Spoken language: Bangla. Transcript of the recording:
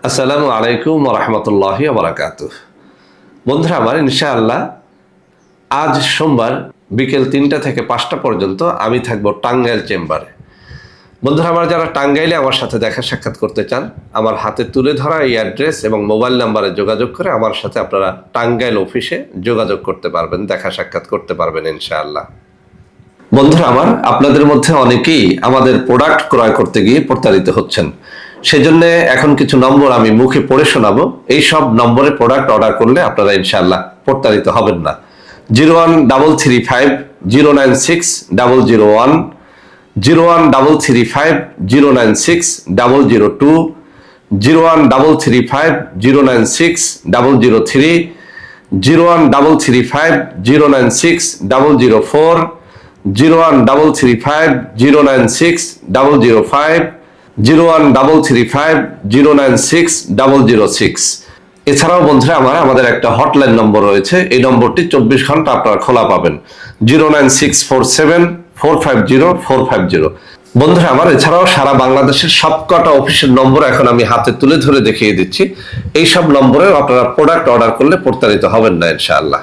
আসসালামু আলাইকুম ওয়া রাহমাতুল্লাহি ওয়া বারাকাতুহু। বন্ধুরা আমার, ইনশাআল্লাহ আজ সোমবার বিকেল 3টা থেকে 5টা পর্যন্ত আমি থাকবো টাঙ্গাইল চেম্বারে। বন্ধুরা আমার, যারা টাঙ্গাইলে আমার সাথে দেখা সাক্ষাৎ করতে চান, আমার হাতে তুলে ধরা এই অ্যাড্রেস এবং মোবাইল নাম্বারে যোগাযোগ করে আমার সাথে আপনারা টাঙ্গাইল অফিসে যোগাযোগ করতে পারবেন, দেখা সাক্ষাৎ করতে পারবেন ইনশাআল্লাহ। বন্ধুরা আমার, আপনাদের মধ্যে অনেকেই আমাদের প্রোডাক্ট ক্রয় করতে গিয়ে প্রতারিত হচ্ছেন। সেজন্য এখন কিছু নম্বর আমি মুখে পড়ে শোনাবো। এই সব নম্বরে প্রোডাক্ট অর্ডার করলে আপনারা ইনশাআল্লাহ প্রতারিত হবেন না। 01335096001, 01335096002, 01335096003, 01335096004, 01335096005, 01335096006। এছাড়াও বন্ধুরা আমাদের একটা হটলাইন নম্বর রয়েছে। এই নম্বরটি 24 ঘন্টা আপনারা খোলা পাবেন, 09647450450। বন্ধুরা আমার, এছাড়াও সারা বাংলাদেশের সবকটা অফিসের নম্বর এখন আমি হাতে তুলে ধরে দেখিয়ে দিচ্ছি। এই সব নম্বরেও আপনারা প্রোডাক্ট অর্ডার করলে প্রতারিত হবেন না ইনশাআল্লাহ।